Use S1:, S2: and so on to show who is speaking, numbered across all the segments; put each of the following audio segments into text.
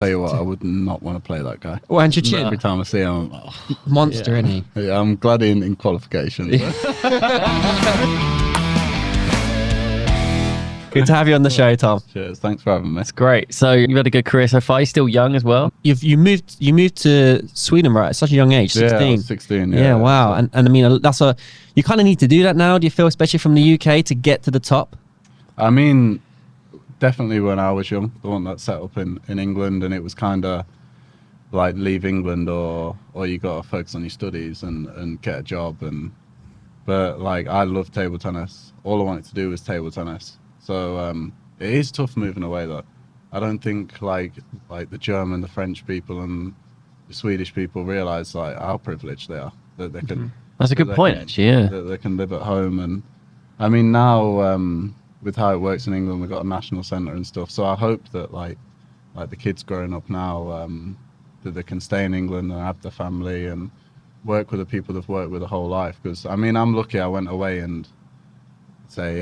S1: Tell you what, I would not want to play that guy.
S2: Well, and your chin.
S1: Every time I see him, I'm,
S2: Monster, isn't he?
S1: Yeah, I'm glad in qualification.
S2: Good to have you on the show, Tom.
S1: Cheers, thanks for having me.
S3: It's great. So you've had a good career so far. You're still young as well.
S2: You moved to Sweden, right? At such a young age, 16.
S1: Yeah, I was 16.
S2: Yeah, wow.
S1: So.
S2: And I mean, you kind of need to do that now. Do you feel, especially from the UK, to get to the top?
S1: I mean, definitely when I was young, the one that set up in England, and it was kind of like leave England or you got to focus on your studies and get a job. But like, I love table tennis. All I wanted to do was table tennis. So it is tough moving away though. I don't think like the German, the French people and the Swedish people realise like how privileged they are, that they can.
S3: That's a good point, actually. Yeah,
S1: that they can live at home. And I mean now with how it works in England, we've got a national centre and stuff. So I hope that like the kids growing up now that they can stay in England and have their family and work with the people they've worked with their whole life. Because I mean, I'm lucky I went away and say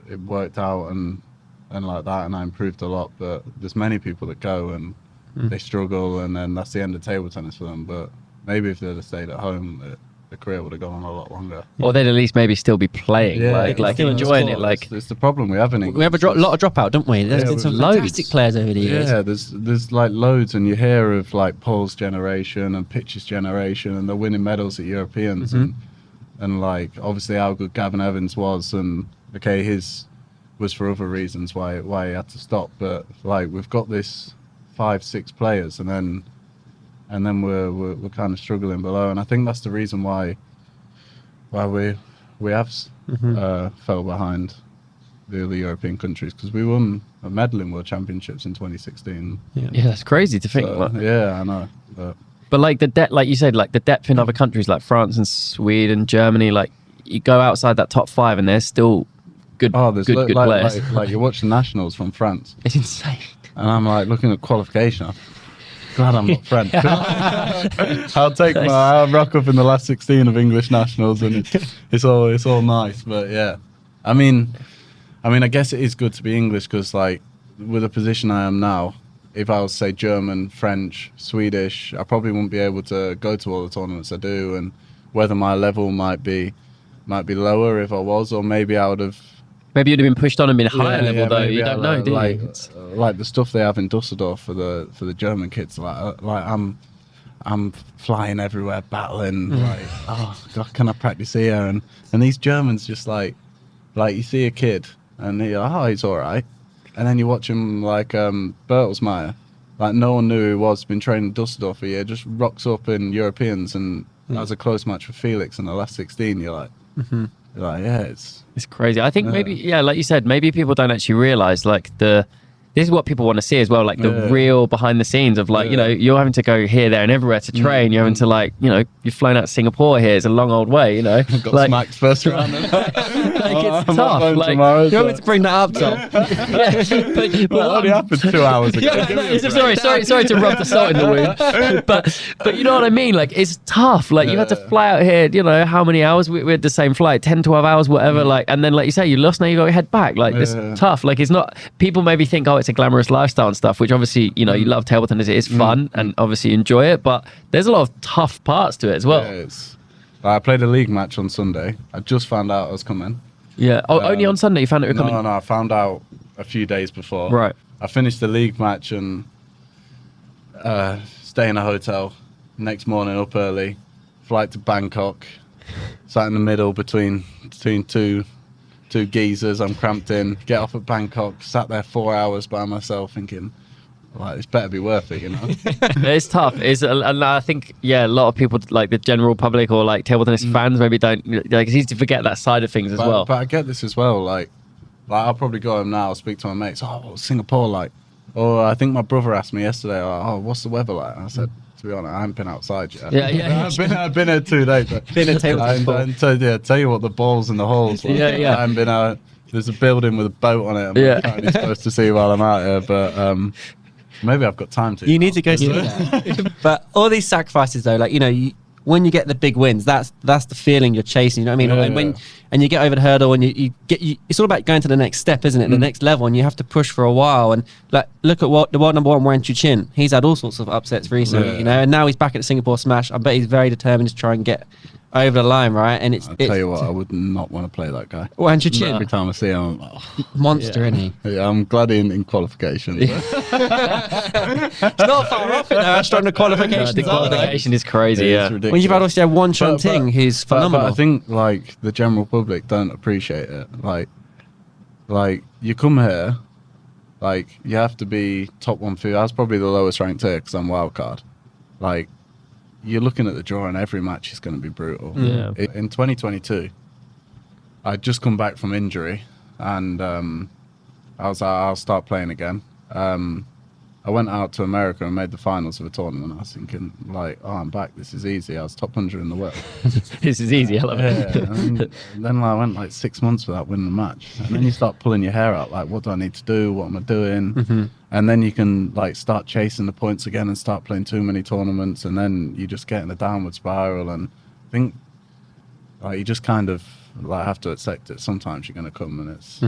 S1: it worked out and like that, and I improved a lot. But there's many people that go and they struggle, and then that's the end of table tennis for them. But maybe if they'd have stayed at home, the career would have gone on a lot longer.
S3: Or they'd at least maybe still be playing, like
S2: still
S3: enjoying it. Like
S1: it's the problem we have in England.
S2: We have a lot of dropout, don't we? There's been some fantastic players over the years.
S1: Yeah, there's like loads, and you hear of like Paul's generation and Pitch's generation, and they're winning medals at Europeans, and like obviously how good Gavin Evans was, and okay, his was for other reasons why he had to stop. But like we've got this 5-6 players, and then we're kind of struggling below, and I think that's the reason why we have fell behind the other European countries, because we won a medal in World Championships in 2016.
S3: Yeah, that's crazy to think.
S1: So, yeah, I know.
S3: But like the depth, like you said, like the depth in other countries like France and Sweden, Germany, like you go outside that top 5 and there's still good good players.
S1: Like you watch the nationals from France.
S3: It's insane.
S1: And I'm like looking at qualification. I'm glad I'm not French. I'll rock up in the last 16 of English nationals, and it's all nice. But yeah, I mean, I guess it is good to be English, because like with the position I am now, if I was say German, French, Swedish, I probably wouldn't be able to go to all the tournaments I do, and whether my level might be lower if I was, or maybe I would have.
S3: Maybe you'd have been pushed on and been a higher level though. You don't know, do
S1: like,
S3: you?
S1: Like the stuff they have in Dusseldorf for the German kids. Like I'm flying everywhere, battling. Like, oh God, can I practice here? And these Germans just like you see a kid and you're like, oh, he's all right. And then you watch him like Bertelsmeyer, like no one knew who he was. Been training in Dusseldorf a year, just rocks up in Europeans, and that was a close match for Felix in the last 16. You're like. Like, yeah, it's
S3: crazy. I think maybe, like you said, maybe people don't actually realize like this is what people want to see as well, like the real behind the scenes of like, you know, you're having to go here, there and everywhere to train. You're having to like, you know, you've flown out to Singapore here. It's a long old way, you know.
S1: Got
S3: like,
S1: smacked first round.
S3: It's tough. Like,
S2: you want me to bring that up, Tom?
S1: But only happened 2 hours ago.
S3: Sorry to rub the salt in the wound. But you know what I mean? Like, it's tough. Like, you had to fly out here, you know, how many hours? We had the same flight, 10, 12 hours, whatever. Like, and then, like you say, you lost, now you got to head back. Like, it's tough. Like, it's not, people maybe think, oh, it's a glamorous lifestyle and stuff, which obviously, you know, you love table tennis. It is fun and obviously you enjoy it, but there's a lot of tough parts to it as well.
S1: Yeah, I played a league match on Sunday. I just found out I was coming.
S3: Yeah. Oh, only on Sunday you found out you were coming?
S1: No, I found out a few days before.
S3: Right.
S1: I finished the league match and stay in a hotel. Next morning, up early, flight to Bangkok. Sat in the middle between two geezers. I'm cramped in. Get off at Bangkok. Sat there 4 hours by myself, thinking, like, it's better be worth it, you know.
S3: It's tough. And I think, a lot of people, like the general public or like table tennis fans, maybe don't. Like, it's easy to forget that side of things as well.
S1: But I get this as well. Like I'll probably go home now. I'll speak to my mates. Oh, Singapore, like. Or I think my brother asked me yesterday. Oh, what's the weather like? And I said, to be honest, I haven't been outside yet.
S3: Yeah.
S1: I've been here 2 days.
S2: Been a table
S1: tell you what, the balls in the holes. Like, I haven't been out. There's a building with a boat on it. I'm apparently supposed to see while I'm out here, but maybe I've got time to.
S2: You need to go see that. But all these sacrifices, though, like, you know, when you get the big wins, that's the feeling you're chasing. You know what I mean?
S1: Yeah.
S2: And you get over the hurdle, and it's all about going to the next step, isn't it? The next level, and you have to push for a while. And like, look at what the world number one, Wan Chuqin. He's had all sorts of upsets recently, you know, and now he's back at the Singapore Smash. I bet he's very determined to try and get over the line, right? And
S1: I'll tell you what, I would not want to play that guy.
S2: Wan Chuqin,
S1: Every time I see him, I'm like,
S2: monster, isn't he?
S1: yeah, I'm glad in qualification.
S2: It's not far off, you know, how strong the qualifications
S3: The
S2: are.
S3: qualification is crazy.
S1: It's
S3: Yeah.
S1: ridiculous.
S2: When you've had also Wan Chun Ting, who's phenomenal.
S1: But I think like the general public don't appreciate it. Like you come here, like you have to be top 150. That's probably the lowest ranked here because I'm wild card. Like you're looking at the draw, and every match is going to be brutal.
S3: Yeah.
S1: In 2022, I'd just come back from injury, and I was like, I'll start playing again. I went out to America and made the finals of a tournament. I was thinking, like, oh, I'm back. This is easy. I was top 100 in the world.
S3: This is easy. I love it.
S1: Yeah, and then I went like 6 months without winning a match, and then you start pulling your hair out. Like, what do I need to do? What am I doing? And then you can like start chasing the points again and start playing too many tournaments, and then you just get in a downward spiral. And I think like you just kind of like have to accept it. Sometimes you're going to come, and it's.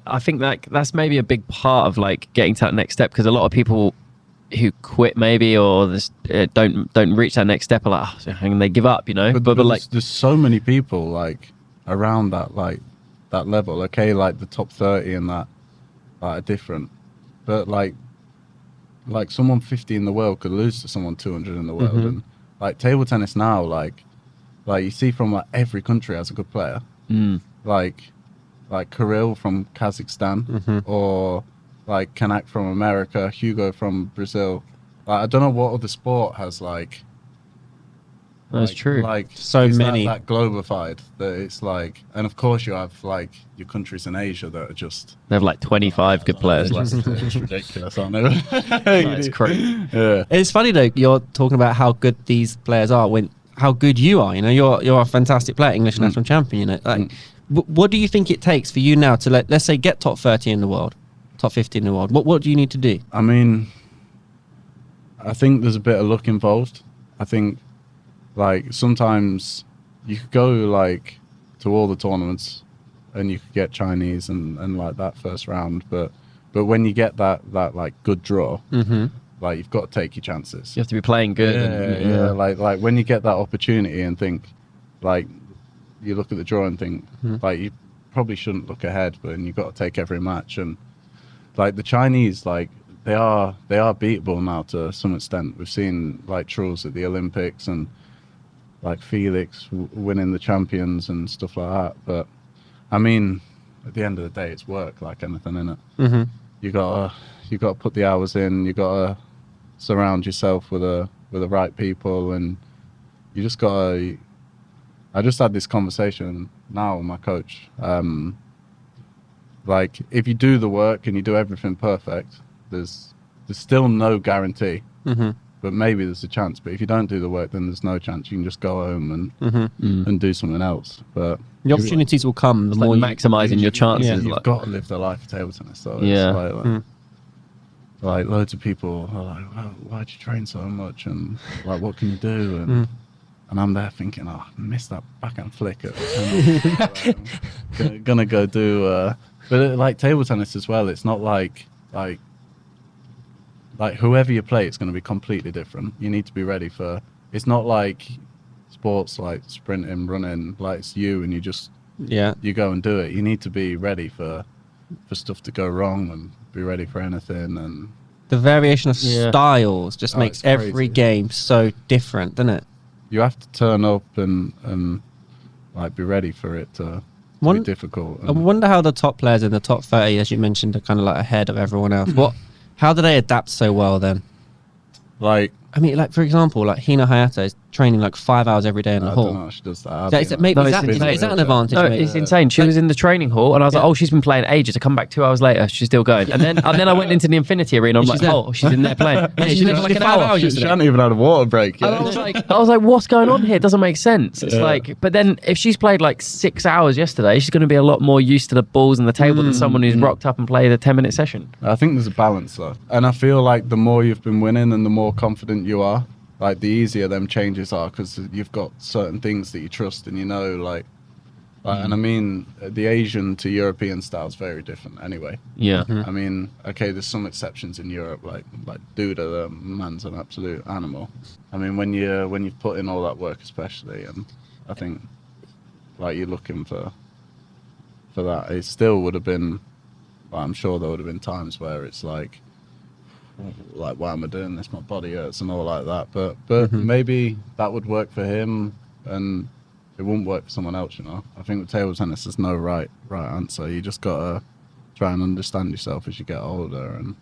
S3: I think like that's maybe a big part of like getting to that next step, because a lot of people who quit maybe or don't reach that next step are like, oh, and they give up, you know. But like
S1: there's so many people like around that that level. Okay, like the top 30 and that are different, but like someone 50 in the world could lose to someone 200 in the world. And like table tennis now, like you see from like every country has a good player. Like Kirill from Kazakhstan, or like Kanak from America, Hugo from Brazil. Like, I don't know what other sport has like.
S3: that's true.
S1: Like
S2: So
S1: it's
S2: many.
S1: that globified that it's like, and of course you have like your countries in Asia that are just.
S3: They have like 25 good players.
S1: It's ridiculous, aren't they?
S3: It's crazy.
S1: Yeah.
S2: It's funny though, you're talking about how good these players are when how good you are. You know, you're a fantastic player, English national champion. You know, like, what do you think it takes for you now to let's say get top 30 in the world, top 50 in the world? What do you need to do?
S1: I mean, I think there's a bit of luck involved. I think like sometimes you could go like to all the tournaments and you could get Chinese and like that first round, but when you get that like good draw, like you've got to take your chances.
S3: You have to be playing good.
S1: Yeah. Like when you get that opportunity and think like you look at the draw and think like you probably shouldn't look ahead, but you've got to take every match. And like the Chinese, like they are beatable now to some extent. We've seen like Truls at the Olympics and like Felix winning the champions and stuff like that. But I mean, at the end of the day, it's work like anything, innit? You gotta put the hours in. You gotta surround yourself with the right people, and you just gotta. I just had this conversation now with my coach. Like, if you do the work and you do everything perfect, there's still no guarantee. But maybe there's a chance. But if you don't do the work, then there's no chance. You can just go home and do something else. But
S2: The opportunities will come the more
S3: like maximising your chances.
S1: you've got to live the life of table tennis. So
S3: Yeah.
S1: it's like loads of people are like, well, why'd you train so much? And like, what can you do? And I'm there thinking, oh, I missed that backhand flick. Gonna go do. But like table tennis as well, it's not like whoever you play, it's going to be completely different. You need to be ready for. It's not like sports like sprinting, running. Like it's you, and you go and do it. You need to be ready for stuff to go wrong and be ready for anything. And
S2: the variation of styles just makes
S1: it's
S2: every
S1: crazy.
S2: game so different, doesn't it?
S1: you have to turn up and like be ready for it to be difficult.
S2: I wonder how the top players in the top 30, as you mentioned, are kind of like ahead of everyone else. How do they adapt so well then?
S1: Like,
S2: I mean, like for example, like Hina Hayato is training like 5 hours every day in the
S1: I
S2: hall.
S1: don't know how she does that.
S2: Is that an advantage?
S3: No,
S2: maybe?
S3: it's insane. She was in the training hall, and I was like, "Oh, she's been playing ages." I come back 2 hours later, she's still going. And then I went into the Infinity Arena. I'm
S2: And
S3: like,
S2: she's there.
S3: "Oh, she's in there playing."
S2: Yeah,
S3: she's
S2: she's
S3: in for like
S2: did
S3: an
S2: 5
S3: hour.
S2: hours
S1: She
S2: yesterday.
S1: hasn't even had a water break yet.
S3: And I was like, "What's going on here? It doesn't make sense." It's
S1: Yeah.
S3: like, but then if she's played like 6 hours yesterday, she's going to be a lot more used to the balls and the table than someone who's rocked up and played a 10-minute session.
S1: I think there's a balance though, and I feel like the more you've been winning and the more confident you are, like the easier them changes are, because you've got certain things that you trust and you know, like and I mean the Asian to European style is very different anyway.
S3: Yeah.
S1: I mean, okay, there's some exceptions in Europe, like Duda, the man's an absolute animal. I mean, when you've put in all that work, especially, and I think like you're looking for that, it still would have been. Well, I'm sure there would have been times where it's like why am I doing this? My body hurts and all like that. But maybe that would work for him, and it wouldn't work for someone else. You know, I think with table tennis, there's no right answer. You just gotta try and understand yourself as you get older, and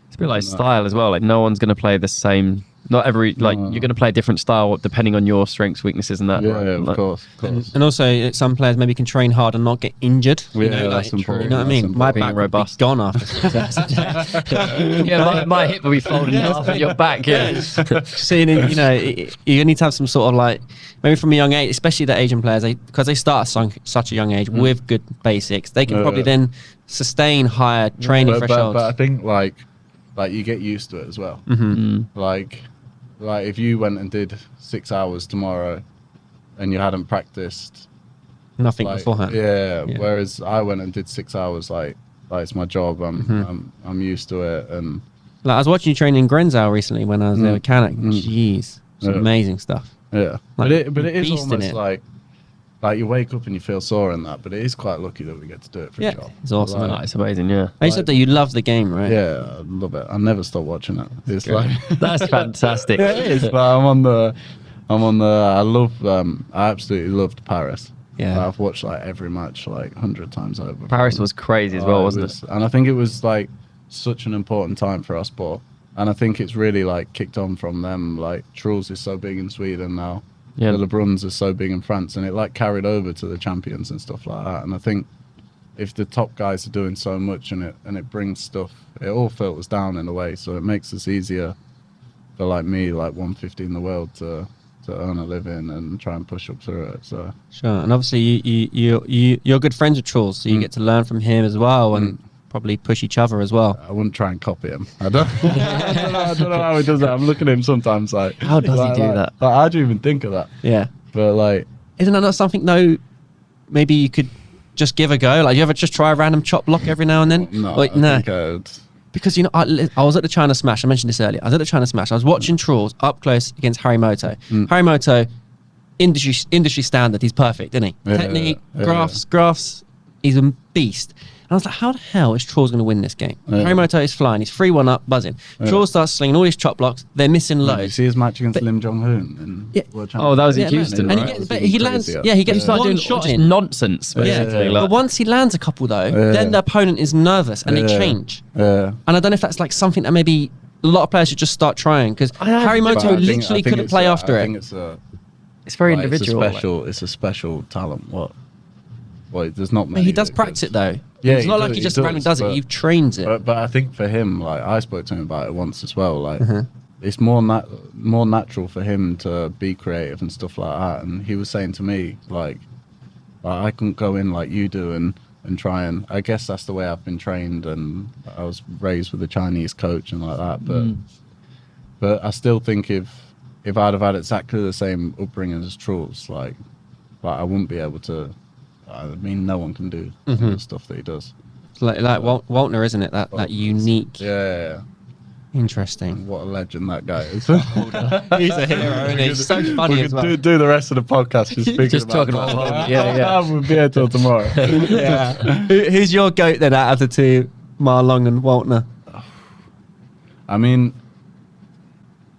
S3: it's a bit like style as well. Like no one's going to play the same. Not every you're going to play a different style depending on your strengths, weaknesses, and that.
S1: Yeah,
S3: right?
S1: of course.
S2: And also, some players maybe can train hard and not get injured.
S1: Yeah,
S2: You know,
S1: that's important.
S2: You know what I mean? My back would be gone after.
S3: Yeah, my hip will be folded in half of your back. Yeah.
S2: So you need to have some sort of like, maybe from a young age, especially the Asian players, because they start at such a young age with good basics, they can probably then sustain higher training thresholds.
S1: But I think like you get used to it as well. Like if you went and did 6 hours tomorrow and you hadn't practiced
S2: nothing beforehand.
S1: Yeah. Whereas I went and did 6 hours, like it's my job. I'm used to it. And
S2: like I was watching you train in Grenzow recently when I was there with Canuck. Jeez, it's amazing stuff.
S1: Yeah,
S2: Like,
S1: but it is
S2: beast in
S1: almost
S2: it.
S1: like you wake up and you feel sore and that. But it is quite lucky that we get to do it for a job.
S2: It's awesome.
S3: Like, it's amazing. Yeah.
S2: You said that you love the game, right?
S1: Yeah, I love it. I never stop watching it. It's like
S3: That's fantastic.
S1: yeah, it is. But I'm on the. I absolutely loved Paris.
S2: Yeah.
S1: I've watched like every match like 100 times over.
S3: Paris was crazy as well, wasn't it?
S1: And I think it was like such an important time for our sport. And I think it's really like kicked on from them. Like Truls is so big in Sweden now.
S3: Yeah.
S1: The LeBruns are so big in France, and it like carried over to the champions and stuff like that. And I think if the top guys are doing so much and it brings stuff, it all filters down in a way. So it makes it easier for like me, like 150 in the world, to earn a living and try and push up through it. So
S2: Sure. And obviously you're good friends with Truls, so you get to learn from him as well, and probably push each other as well.
S1: I wouldn't try and copy him. I don't know how he does that. I'm looking at him sometimes like,
S3: How does he do that?
S1: Like, how do you even think of that?
S2: Yeah.
S1: But like,
S2: Isn't that not something though? Maybe you could just give a go. Like, you ever just try a random chop block every now and then?
S1: no,
S2: Like,
S1: I
S2: no.
S1: think I'd,
S2: Because I was at the China Smash. I mentioned this earlier. I was at the China Smash. I was watching Truls up close against Harimoto. Harimoto, industry standard. He's perfect, isn't he?
S1: Yeah,
S2: Technique,
S1: yeah.
S2: graphs. He's a beast. And I was like, how the hell is Truls going to win this game?
S1: Yeah.
S2: Harimoto is flying. He's 3-1 up, buzzing. Truls starts slinging all these chop blocks. They're missing
S1: Did you
S2: loads.
S1: see his match against Lim Jong-hoon in
S2: Yeah.
S1: World
S3: Oh, that was in
S2: Yeah,
S3: Houston,
S2: and
S3: right?
S2: he gets, but he lands. Yeah, he gets
S3: He started
S2: one
S3: doing
S2: shot
S3: just
S2: in.
S3: nonsense, basically.
S1: Yeah.
S3: Like,
S2: But once he lands a couple though, then the opponent is nervous and they change.
S1: Yeah.
S2: And I don't know if that's like something that maybe a lot of players should just start trying, because
S1: But I
S2: Harimoto
S1: think
S2: literally couldn't
S1: it's
S2: play
S1: a-
S2: after
S1: I
S2: it.
S1: think it's a
S3: it's very
S1: like,
S3: individual.
S1: It's a special talent. What? Well, there's not
S2: But
S1: many.
S2: he does
S1: that
S2: practice
S1: could-
S2: it though.
S1: Yeah,
S2: It's
S1: he
S2: not
S1: does-
S2: like he
S1: he
S2: just
S1: does,
S2: randomly does it.
S1: but-
S2: He trains it.
S1: But I think for him, like I spoke to him about it once as well. Like it's more natural for him to be creative and stuff like that. And he was saying to me like I couldn't go in like you do and try and. I guess that's the way I've been trained, and I was raised with a Chinese coach and like that. But I still think if I'd have had exactly the same upbringing as Truls, like I wouldn't be able to. I mean, no one can do the stuff that he does.
S2: It's like Waltner, isn't it? That unique,
S1: Yeah.
S2: interesting.
S1: What a legend that guy is.
S2: He's a hero, and he's so funny
S1: We
S2: as
S1: could
S2: well.
S1: do the rest of the podcast just speaking
S3: Just talking about
S1: that.
S3: Waltner. Yeah.
S1: We'll be here till tomorrow.
S2: Yeah. Who's your goat then out of the two, Marlon and Waltner?
S1: I mean,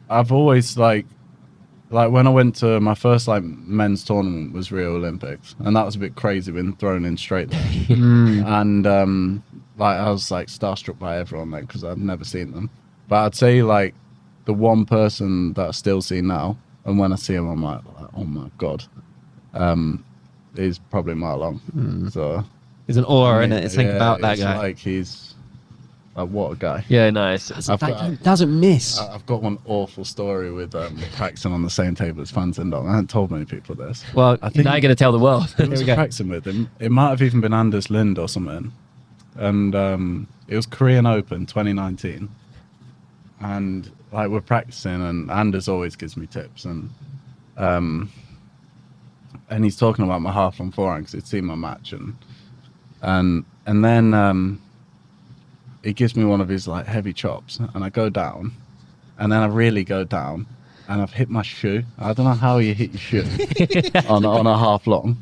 S1: I've always like when I went to my first like men's tournament was Rio Olympics, and that was a bit crazy being thrown in straight there. And like I was like starstruck by everyone there because I'd never seen them. But I'd say like the one person that I still see now, and when I see him, I'm like oh my god, is probably Marlon. So
S2: There's an aura in it. Think about that
S1: it's
S2: guy.
S1: Like he's like what a guy.
S3: Yeah, nice.
S1: I've
S2: That
S1: got-
S2: guy doesn't miss.
S1: I've got one awful story with practicing on the same table as Fan Tindong. I haven't told many people this.
S2: Well,
S1: I think
S3: Now you're going to tell the world.
S1: who was
S2: we go.
S1: practicing with him. It might have even been Anders Lind or something. And it was Korean Open 2019. and like we're practicing, and Anders always gives me tips, and he's talking about my half-long forehand because he'd seen my match, and then he gives me one of his like heavy chops, and I go down, and then I really go down, and I've hit my shoe. I don't know how you hit your shoe on a half-long.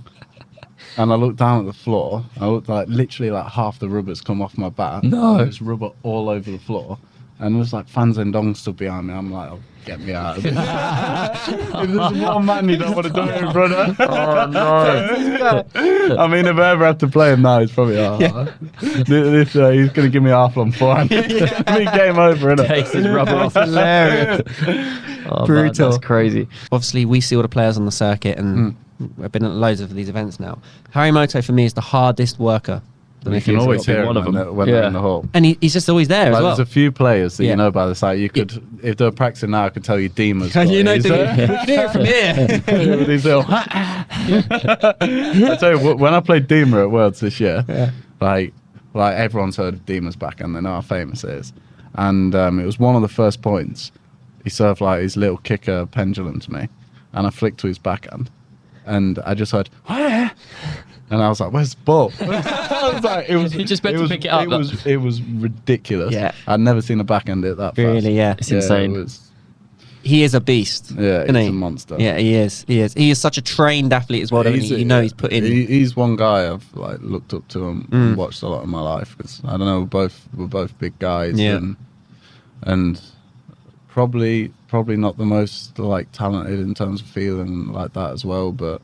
S1: And I looked down at the floor. I looked like literally like half the rubber's come off my bat.
S3: No.
S1: There's rubber all over the floor. And there's like fans and dongs stood behind me. I'm like, oh, get me out of this. If there's one man you don't want to do it in front of.
S3: Oh no.
S1: I mean, if I ever have to play him now, he's probably, he's going to give me half on forehand. Game over, innit?
S3: Takes his rubber off.
S2: Hilarious.
S3: Oh,
S2: Brutal.
S3: man, that's crazy.
S2: Obviously, we see all the players on the circuit, and I've been at loads of these events now. Harimoto for me is the hardest worker.
S1: You can always hear
S3: one
S1: him
S3: of them.
S1: when they're in the hall.
S2: And he's just always there as well.
S1: There's a few players that
S2: Yeah.
S1: you know by the sight. You could, if they were practicing now, I could tell you Dima's.
S2: You know,
S1: he's,
S2: we can hear it from here.
S1: with his little I tell you what, when I played Dima at Worlds this year, like everyone's heard of Dima's backhand. They know how famous it is, and it was one of the first points. He served like his little kicker pendulum to me, and I flicked to his backhand, and I just heard, "Where?" And I was like, "Where's the ball?" I was like, "It was."
S3: You just meant to pick it up.
S1: It was ridiculous.
S2: Yeah.
S1: I'd never seen a backhand hit that fast.
S2: Really, yeah.
S3: It's insane.
S1: It was,
S2: He is a beast.
S1: yeah,
S2: isn't
S1: he's
S2: he?
S1: a monster.
S2: Yeah, he is. He is. He is such a trained athlete as well. Don't he? You know, he's put in.
S1: He's one guy I've like looked up to and watched a lot in my life, because I don't know, we're both big guys,
S2: Yeah.
S1: and probably not the most like talented in terms of feeling like that as well, but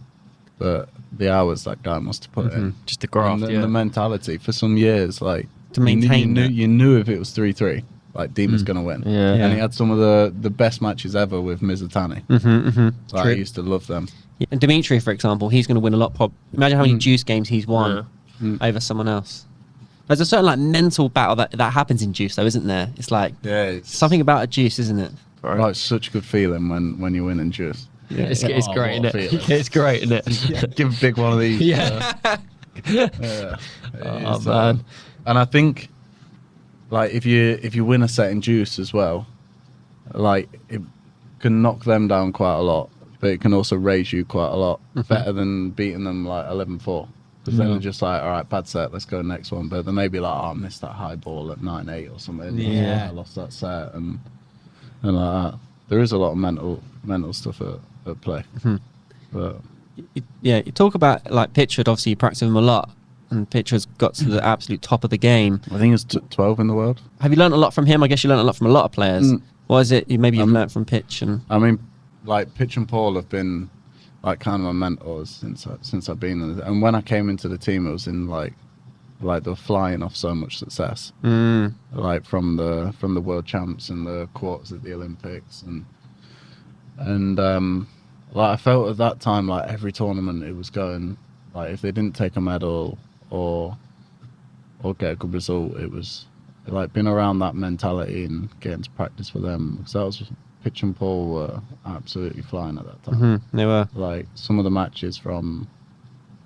S1: the hours that guy must have put in,
S3: Just the graft,
S1: and
S3: yeah.
S1: the mentality for some years, like
S2: To maintain that.
S1: you knew if it was 3-3, like Dima's gonna win.
S3: Yeah.
S1: And he had some of the best matches ever with Mizutani. Like, I used to love them.
S2: Yeah, and Dimitri, for example, he's going to win a lot. Imagine how many juice games he's won over someone else. There's a certain like mental battle that happens in juice, though, isn't there? It's like
S1: Yeah, it's
S2: something about a juice, isn't it?
S1: like such a good feeling when you win in juice.
S3: It's
S1: Oh,
S3: great,
S1: what a
S3: isn't it?
S1: feeling.
S3: It's great, isn't it?
S1: Give a big one of these.
S3: Yeah.
S1: Yeah.
S3: Oh,
S1: It's,
S3: man.
S1: and I think, like, if you win a set in juice as well, like, it can knock them down quite a lot, but it can also raise you quite a lot. Better than beating them like 11-4. Because then they're just like, all right, bad set, let's go next one. But they may be like, oh, I missed that high ball at 9-8 or something.
S2: Yeah.
S1: I lost that set and like that. There is a lot of mental stuff at play. But
S2: You talk about like Pitchford. Obviously, you practice with him a lot, and Pitchford's got to the absolute top of the game.
S1: I think it's 12 in the world.
S2: Have you learned a lot from him? I guess you learned a lot from a lot of players. What is it? Maybe you've learnt from Pitch and.
S1: I mean, like Pitch and Paul have been like kind of my mentors since I've been in it. And when I came into the team, it was in like they were flying off so much success, like from the world champs and the quarters at the Olympics, and like I felt at that time like every tournament it was going, like if they didn't take a medal or get a good result, it was like being around that mentality and getting to practice for them, because that was Pitch and Paul were absolutely flying at that time.
S2: They were.
S1: Like some of the matches from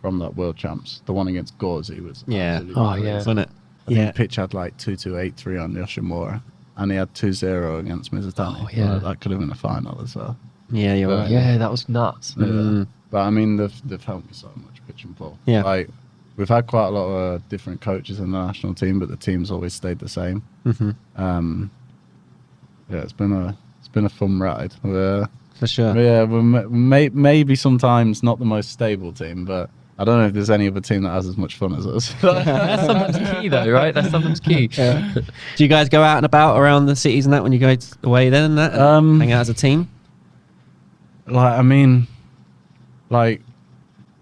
S1: that world champs, the one against Gauzy was absolutely
S3: Oh,
S1: crazy.
S3: yeah.
S2: Wasn't it?
S1: I think Pitch had like 2-2, 8-3 on Yoshimura, and he had 2-0 against Mizutani.
S3: Oh, yeah.
S1: Like, that could have been a final as well.
S2: Yeah, you're right.
S3: Yeah, that was nuts.
S1: Yeah. But I mean, they've helped me so much, Pitch and Paul.
S2: Yeah.
S1: Like we've had quite a lot of different coaches in the national team, but the team's always stayed the same. Yeah, it's been a fun ride.
S2: For sure.
S1: Yeah, we're maybe sometimes not the most stable team, but I don't know if there's any other team that has as much fun as us.
S3: That's sometimes key, though, right? That's sometimes key.
S2: Do you guys go out and about around the cities and that when you go away then and that? And hang out as a team?
S1: Like, I mean, like,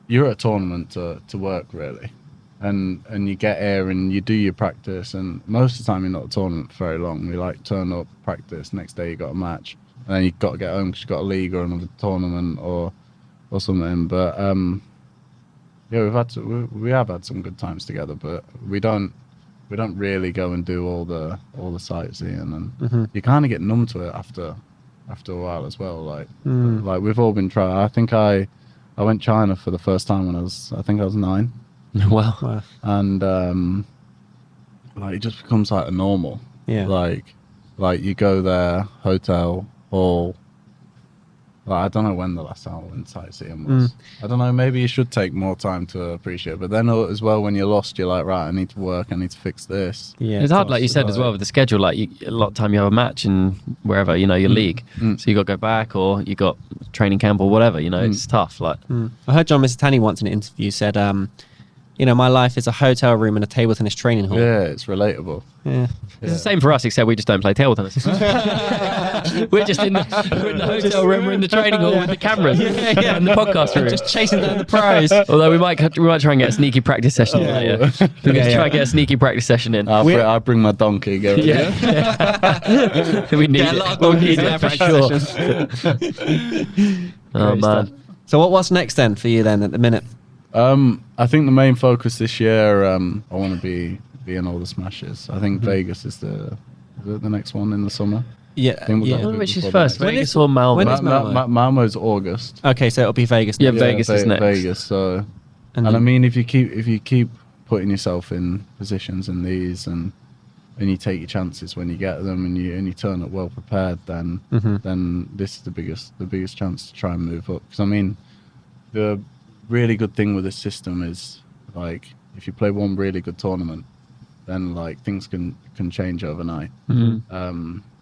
S1: you're at a tournament to work, really. And you get here and you do your practice, and most of the time you're not at a tournament for very long. You like turn up, practice, next day you got a match, and then you've got to get home because you've got a league or another tournament or something. But yeah, we have had some good times together, but we don't really go and do all the sightseeing, and you kind of get numb to it after a while as well. Like we've all been trying. I think I went China for the first time when I was 9.
S3: Wow.
S1: And like it just becomes like a normal.
S2: Yeah.
S1: Like like you go there, hotel, hall. Like, I don't know when the last time I went sightseeing was. I don't know. Maybe you should take more time to appreciate it. But then as well, when you're lost, you're like, right, I need to work. I need to fix this.
S2: Yeah,
S3: It's hard, like you said as well, with the schedule. Like a lot of time you have a match in wherever, you know, your league. So you got to go back, or you got training camp or whatever. You know, it's tough. Like
S2: I heard John Mizutani once in an interview said, you know, my life is a hotel room and a table tennis training hall.
S1: Yeah, it's relatable.
S2: Yeah.
S3: it's the same for us, except we just don't play table tennis. we're in the hotel room, we're in the training hall with the cameras and the podcast room,
S2: Just chasing down the pros.
S3: Although we might try and get a sneaky practice session in later. We're going to try and get a sneaky practice session in.
S1: I'll bring my donkey. Go
S3: We need
S2: Yeah, a
S3: it.
S2: lot of
S3: We'll
S2: donkeys
S3: need
S2: in
S3: it for
S2: our
S3: sure.
S2: practice
S3: Oh man.
S2: So what's next then for you then at the minute?
S1: I think the main focus this year, I want to be in all the smashes. I think Vegas is the next one in the summer.
S2: Yeah.
S1: I think we've got
S3: I
S1: a
S3: wonder
S1: good
S3: which is
S1: before
S3: first,
S1: that.
S3: Vegas or Malmo?
S2: when is Malmo?
S1: Malmo's August.
S2: Okay, so it'll be Vegas.
S3: Yeah,
S2: next.
S3: Vegas is next.
S1: Vegas. So, and I
S2: then-
S1: mean, if you keep putting yourself in positions in these and you take your chances when you get them and you turn up well prepared, then this is the biggest chance to try and move up. Because I mean, the really good thing with this system is, like, if you play one really good tournament, then like things can change overnight.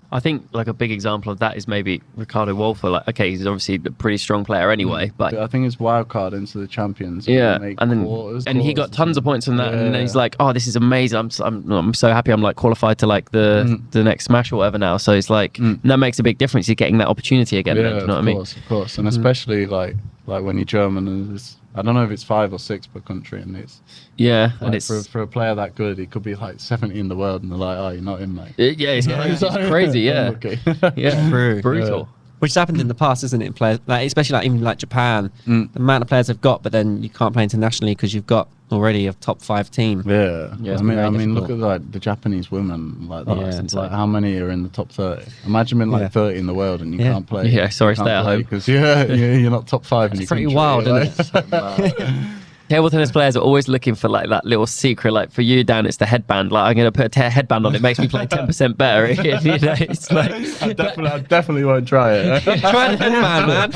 S3: I think like a big example of that is maybe Ricardo Wolfer. Like, okay, he's obviously a pretty strong player anyway, but
S1: I think it's wild card into the champions.
S3: yeah,
S1: make
S3: and then
S1: quarters
S3: he got tons of points from that, and then he's
S1: Yeah.
S3: like, "Oh, this is amazing! I'm so happy. I'm like qualified to like the next smash or whatever now." So it's like and that makes a big difference. You're getting that opportunity again.
S1: Yeah,
S3: Then, do you know what I mean?
S1: of course, and especially like when you're German, and I don't know if it's 5 or 6 per country, and it's
S3: Yeah, and
S1: like
S3: it's
S1: for a player that good, he could be like 70 in the world, and they're like, "Oh, you're not in, mate."
S3: yeah, it's crazy. Yeah,
S1: Unlucky.
S3: yeah,
S2: True.
S3: brutal.
S2: Which has happened in the past, isn't it? In players, like especially like even like Japan, the amount of players they've got, but then you can't play internationally because you've got already a top 5 team.
S1: Yeah,
S3: Yeah,
S1: I
S3: it's
S1: mean,
S2: very
S1: look
S2: difficult.
S1: at like the Japanese women. Like,
S2: Yeah,
S1: that.
S2: it's
S1: It's
S3: insane.
S1: like how many are in the top 30? Imagine being like
S2: Yeah.
S1: 30 in the world and you
S2: Yeah.
S1: can't play.
S3: Yeah, sorry, stay at home.
S1: because you're not top 5 in your
S2: pretty
S1: country.
S2: wild,
S1: Like,
S2: isn't
S3: Table tennis players are always looking for like that little secret. Like for you, Dan, it's the headband. Like I'm gonna put a headband on. It makes me play 10% better. You know, it's like
S1: I definitely won't try it.
S2: Try the headband, man.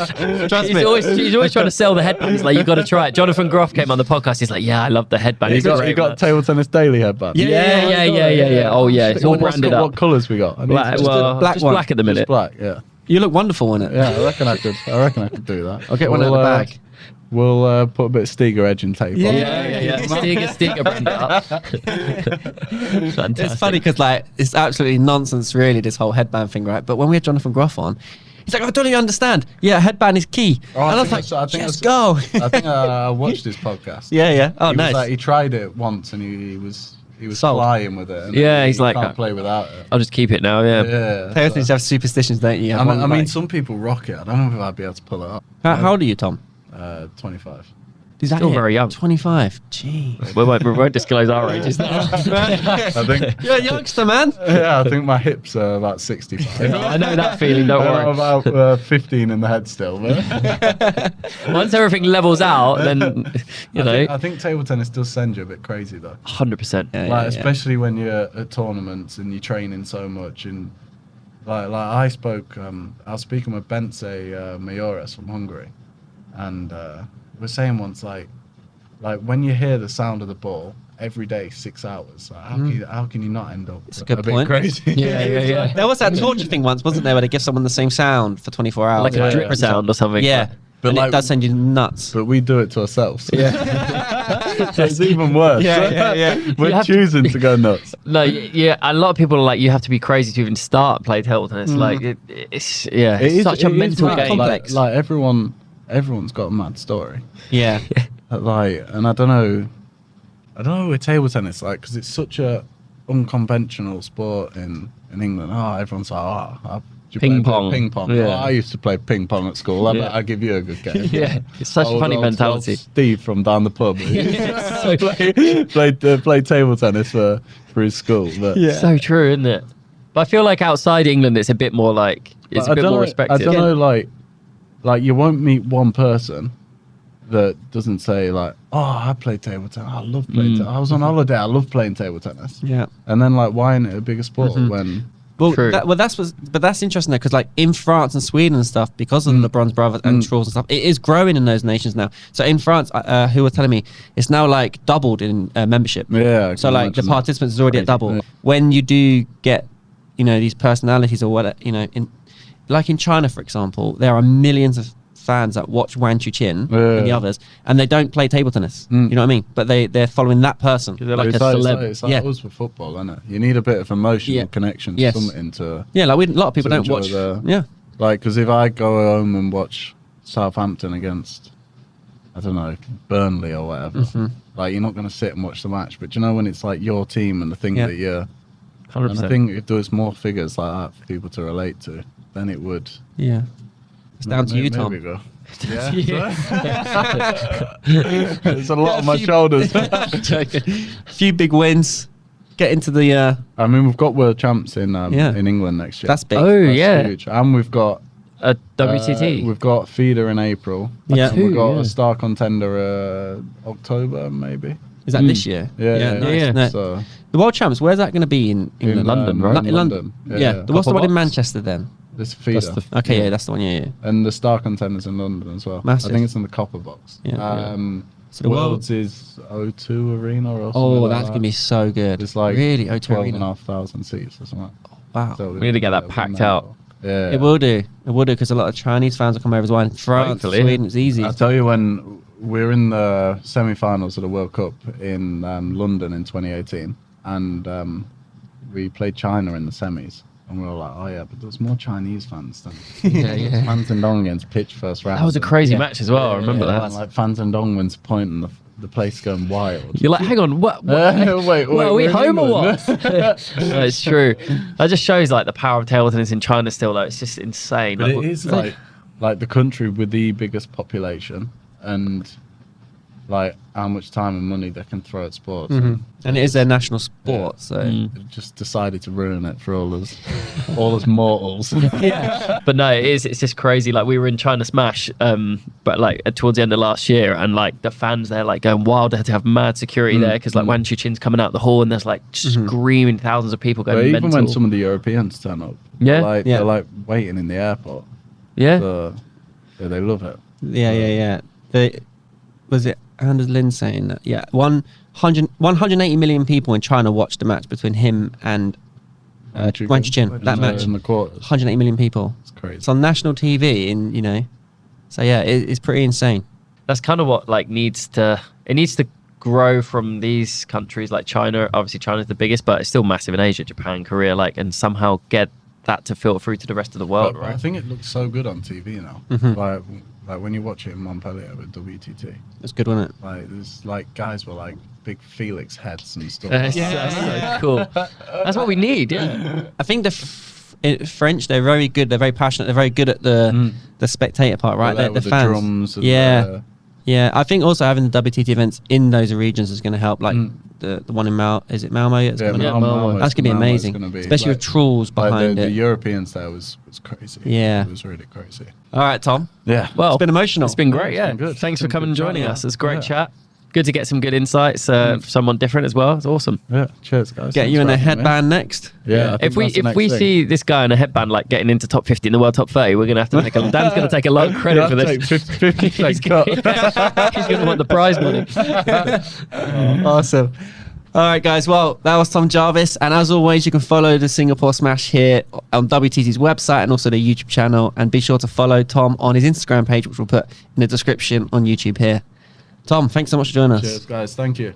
S2: Trust
S3: he's
S2: me.
S3: always trying to sell the headband. He's like, you got to try it. Jonathan Groff came on the podcast. He's like, yeah, I love the headband.
S1: You
S3: It's
S1: got
S3: great, man.
S1: table tennis daily headband.
S3: Yeah. Oh yeah, it's all branded
S1: What
S3: up.
S1: colours we got? I need
S3: Black,
S1: to-
S3: well,
S2: black
S3: just
S2: one.
S3: black at the
S1: just
S3: minute.
S1: black. Yeah.
S2: You look wonderful in it.
S1: Yeah, I reckon I could do that.
S2: I'll get one out of the bag.
S1: We'll put a bit of Stiga edge and tape on.
S3: Yeah. Stiga brand it up. Fantastic.
S2: It's funny because like it's absolutely nonsense, really, this whole headband thing, right? But when we had Jonathan Groff on, he's like, I don't even understand. Yeah, headband is key.
S1: Oh,
S2: and I was like, let's go.
S1: I think I watched his podcast.
S2: Yeah. Oh,
S1: He was
S2: nice.
S1: like, he tried it once and he was
S2: Sold.
S1: flying with it. And
S3: Yeah,
S1: he
S3: he's like,
S1: can't play without it.
S3: I'll just keep it now. Yeah.
S1: Yeah.
S2: Players need to have superstitions, don't you?
S1: I mean, some people rock it. I don't know if I'd be able to pull it up.
S2: how old are you, Tom?
S1: 25.
S2: Is that
S3: Still
S2: it?
S3: very young.
S2: 25. Jeez.
S3: We won't disclose our ages now.
S1: I think.
S2: You're a youngster, man.
S1: Yeah, I think my hips are about 65.
S3: I know that feeling. Don't
S1: I'm
S3: worry.
S1: about 15 in the head still. But
S3: Once everything levels out, then you know,
S1: I think table tennis does send you a bit crazy though.
S3: 100%.
S1: Like especially when you're at tournaments and you're training so much and like I was speaking with Bence Mayores from Hungary, and we were saying once like when you hear the sound of the ball every day 6 hours, like, how can you not end up
S2: It's a good
S1: bit
S2: point.
S1: crazy?
S3: Yeah.
S2: There was that torture thing once, wasn't there, where they give someone the same sound for 24 hours?
S3: Like a drip sound or something.
S2: Yeah.
S1: But
S2: And
S1: like-
S2: it does send you nuts.
S1: But we do it to ourselves.
S3: Yeah.
S1: So it's even worse.
S2: Yeah.
S1: We're
S3: You have to-
S1: choosing to go nuts.
S3: No, yeah, a lot of people are like, you have to be crazy to even start play table tennis. Like, it's such a mental
S1: mad.
S3: game.
S2: complex.
S1: Like everyone's got a mad story.
S2: Yeah.
S1: Like, and I don't know with table tennis, like, because it's such a unconventional sport in England. Oh, everyone's like, do you
S3: Ping
S1: play
S3: pong.
S1: Ping pong.
S3: Yeah.
S1: Oh, I used to play ping pong at school. I
S3: Yeah.
S1: bet I'll give you a good game.
S3: Yeah, it's such a funny mentality.
S1: Steve from down the pub.
S3: So-
S1: played table tennis for his school. But
S3: So true, isn't it? But I feel like outside England, it's a bit more like, it's
S1: But
S3: a bit more respected.
S1: I don't know, like you won't meet one person that doesn't say like, oh, I play table tennis. I love playing tennis. I was on holiday. I love playing table tennis.
S2: Yeah.
S1: And then like, why isn't it a bigger sport when
S2: Well,
S3: True.
S2: that's interesting though, because like in France and Sweden and stuff, because of LeBron's brothers and Trolls and stuff, it is growing in those nations now. So in France, who was telling me, it's now like doubled in membership.
S1: Yeah. I
S2: So
S1: can
S2: like the
S1: imagine that.
S2: participants is already at double.
S1: Yeah.
S2: When you do get, these personalities or what, like in China, for example, there are millions of fans that watch Wang Chuqin and the others, and they don't play table tennis. You know what I mean? But they're following that person.
S3: They're like
S1: It's
S3: a celeb.
S1: it's like us with football, isn't it? You need a bit of emotional connection,
S2: Yes.
S1: something to.
S2: Yeah, like a lot of people
S1: to
S2: don't watch.
S1: enjoy
S2: Yeah.
S1: Like, because if I go home and watch Southampton against, I don't know, Burnley or whatever, like you're not going to sit and watch the match. But you know when it's like your team and the thing that you're,
S3: 100%.
S1: and I think if there was more figures like that for people to relate to, then it would.
S2: Yeah. It's down to you,
S1: Maybe
S2: Tom.
S1: go. Yeah. It's a lot on my shoulders.
S2: A few big wins. Get into the.
S1: I mean, we've got world champs in England next year.
S2: That's big.
S3: Oh, yeah.
S1: Huge. And we've got
S3: A WTT.
S1: we've got feeder in April.
S2: Yeah.
S1: And we've got
S3: yeah.
S1: a star contender October maybe.
S2: Is that this year?
S1: Yeah,
S2: nice.
S3: yeah.
S2: No.
S1: So
S2: The World Champs, where's that going to be in England?
S3: London, right?
S2: In London. Yeah. What's the one in Manchester then?
S1: this feeder.
S3: That's the
S2: Okay, yeah, that's the one. Yeah.
S1: And the star contenders in London as well.
S2: Massive.
S1: I think it's in the copper box.
S2: Yeah.
S1: So
S2: the
S1: Worlds is O2 Arena or something.
S2: Oh,
S1: like
S2: that's
S1: that.
S2: going to be so good.
S1: It's like
S2: really O2 Arena.
S1: 12,500 seats or something.
S2: Wow.
S1: So
S3: We need to get that packed out.
S1: Yeah.
S2: It will do. It will do because a lot of Chinese fans will come over as well. In France,
S3: Hopefully.
S2: Sweden, it's easy.
S1: I'll tell you, when we're in the semi-finals of the World Cup in London in 2018, and we played China in the semis, and we were like, oh yeah, but there was more Chinese fans than
S2: Yeah.
S1: Fans and Dong against pitch first round.
S3: That was a crazy match as well. I remember
S1: Yeah,
S3: that.
S1: and, like Fans and Dong wins point and the place going wild.
S3: You're like, hang on, what?
S1: Wait,
S3: Well, are we
S1: we're in
S3: home or
S1: England.
S3: what? No, it's true. That just shows like the power of table tennis in China still, though. It's just insane.
S1: But
S3: Like,
S1: it is like the country with the biggest population, and like how much time and money they can throw at sports.
S2: And it is their national sport, so.
S1: They've just decided to ruin it for all us mortals.
S3: yeah. But no, it is. It's just crazy. Like we were in China Smash, but like towards the end of last year, and like the fans there like going wild. They had to have mad security there because like Wang Chuqin's coming out the hall, and there's like screaming thousands of people
S1: But
S3: going
S1: even
S3: mental.
S1: when some of the Europeans turn up,
S3: Yeah.
S1: they're like waiting in the airport.
S3: yeah.
S1: So, yeah, they love it.
S2: Yeah. Was it Anders Lind saying that? Yeah, 180 million people in China watched the match between him and Wang Chuqin. That match,
S1: in the quarters.
S2: 180 million people.
S1: It's crazy.
S2: It's on national TV, and so yeah, it's pretty insane.
S3: That's kind of what like needs to grow from these countries like China. Obviously China's the biggest, but it's still massive in Asia, Japan, Korea, like, and somehow get that to filter through to the rest of the world,
S1: But
S3: right?
S1: I think it looks so good on TV now. Like when you watch it in Montpellier with WTT,
S2: It's good, wasn't it?
S1: like there's like guys with like big Felix heads and stuff.
S3: That's so cool. That's what we need, yeah.
S2: I think the French, they're very good. They're very passionate. They're very good at the spectator part, right?
S1: They're
S2: The
S1: with
S2: fans.
S1: drums and
S2: Yeah, I think also having the WTT events in those regions is going to help. Like the one in is it Malmo? It's
S1: Yeah,
S2: coming up?
S3: Malmo.
S2: That's going to be
S1: Malmo's
S2: amazing,
S1: gonna be,
S2: especially
S1: like-
S2: with trolls behind
S1: the
S2: it.
S1: Europeans there was crazy.
S2: Yeah.
S1: It was really crazy.
S2: All right, Tom.
S1: Yeah.
S3: Well,
S2: It's been emotional.
S3: It's been great,
S1: It's
S3: yeah.
S1: been good.
S3: Thanks for
S1: It's been
S3: coming and
S1: good
S3: joining
S1: chat,
S3: us. It's a great
S1: yeah.
S3: chat. Good to get some good insights for someone different as well. It's awesome.
S1: Yeah. Cheers, guys.
S2: Get
S1: Thanks
S2: you in
S1: for
S2: a
S1: having me.
S2: headband next.
S1: Yeah. I think
S3: If we
S1: that's the
S3: if
S1: next
S3: we
S1: thing.
S3: see this guy in a headband like getting into top 50 in the world top 30, we're gonna have to take a Dan's gonna take a lot of credit for this.
S1: 50 cut.
S3: He's gonna want the prize money.
S2: Awesome. All right, guys. Well, that was Tom Jarvis. And as always, you can follow the Singapore Smash here on WTT's website and also the YouTube channel. And be sure to follow Tom on his Instagram page, which we'll put in the description on YouTube here. Tom, thanks so much for joining us.
S1: Cheers, guys. Thank you.